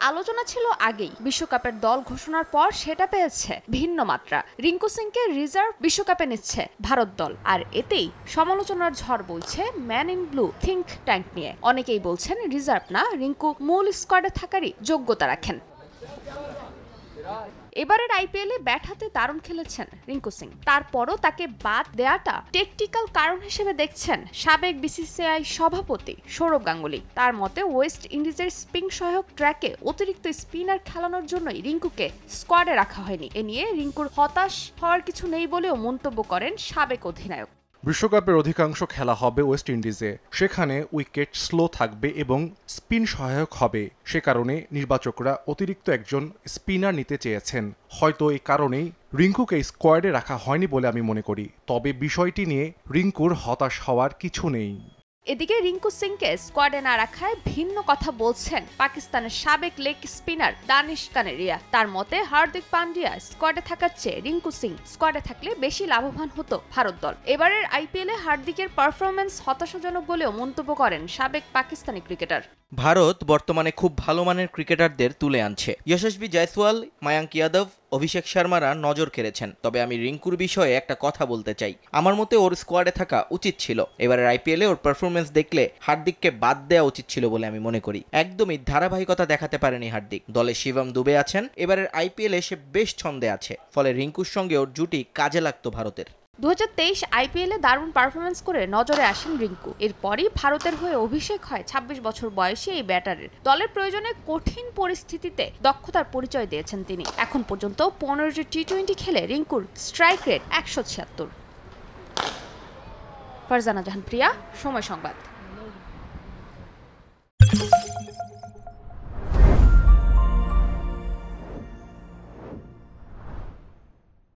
আলোচনা ছিল আগেই, বিশ্বকাপের দল ঘোষণার পর সেটা পেয়েছে ভিন্ন মাত্রা। রিঙ্কু সিংকে রিজার্ভ বিশ্বকাপে নিচ্ছে ভারত দল, আর এতেই সমালোচনার ঝড় বইছে man in blue think tank নিয়ে। অনেকেই বলছেন রিজার্ভ না, রিঙ্কু মূল স্কোয়াডে থাকারই যোগ্যতা রাখেন। এবারের আইপিএলে ব্যাট হাতে দারুণ খেলেছেন রিঙ্কু সিং, তারপরও তাকে বাদ দেয়াটা টেকটিক্যাল কারণ হিসেবে দেখছেন সাবেক বিসিসিআই সভাপতি সৌরভ গাঙ্গুলি। তার মতে ওয়েস্ট ইন্ডিজের স্পিন সহায়ক ট্র্যাকে অতিরিক্ত স্পিনার খেলানোর জন্যই রিঙ্কুকে স্কোয়াডে রাখা হয়নি। এ নিয়ে রিঙ্কুর হতাশ হওয়ার কিছু নেই বলেও মন্তব্য করেন সাবেক অধিনায়ক। বিশ্বকাপের অধিকাংশ খেলা হবে ওয়েস্ট ইন্ডিজে, সেখানে উইকেট স্লো থাকবে এবং স্পিন সহায়ক হবে। সে কারণে নির্বাচকরা অতিরিক্ত একজন স্পিনার নিতে চেয়েছেন। হয়তো এই কারণেই রিঙ্কুকে স্কোয়াডে রাখা হয়নি বলে আমি মনে করি। তবে বিষয়টি নিয়ে রিঙ্কুর হতাশ হওয়ার কিছু নেই। এদিকে রিঙ্কু সিংকে স্কোয়াডে না রাখায় ভিন্ন কথা বলছেন পাকিস্তানের সাবেক লেগ স্পিনার দানিশ কানেরিয়া। তার মতে হার্দিক পান্ডিয়া স্কোয়াডে থাকার চেয়ে রিঙ্কু সিং স্কোয়াডে থাকলে বেশি লাভবান হতো ভারত দল। এবারের আইপিএলে হার্দিকের পারফরম্যান্স হতাশাজনক বলেও মন্তব্য করেন সাবেক পাকিস্তানি ক্রিকেটার। ভারত বর্তমানে খুব ভালো মানের ক্রিকেটারদের তুলে আনছে। যশস্বী জয়সওয়াল, মায়াঙ্ক যাদব, অভিষেক শর্মারা নজর কেড়েছেন। তবে আমি রিঙ্কুর বিষয়ে একটা কথা বলতে চাই। আমার মতে ওর স্কোয়াডে থাকা উচিত ছিল। এবারের আইপিএলে ওর পারফরমেন্স দেখলে হার্দিককে বাদ দেওয়া উচিত ছিল বলে আমি মনে করি। একদমই ধারাবাহিকতা দেখাতে পারেনি হার্দিক। দলে শিবম দুবে আছেন। এবারের আইপিএলে সে বেশ ছন্দে আছে, ফলে রিঙ্কুর সঙ্গে ওর জুটি কাজে লাগতো ভারতের। 2023 আইপিএলে দারুণ পারফরমেন্স করে নজরে আসেন রিঙ্কু। এরপরই ভারতের হয়ে অভিষেক হয় 26 বছর বয়সী এই ব্যাটারের। দলের প্রয়োজনে কঠিন পরিস্থিতিতে দক্ষতার পরিচয় দিয়েছেন তিনি। এখন পর্যন্ত 15টি টি-20 খেলে রিঙ্কুর স্ট্রাইক রেট 176। ফারজানা জাহান প্রিয়া, সময় সংবাদ।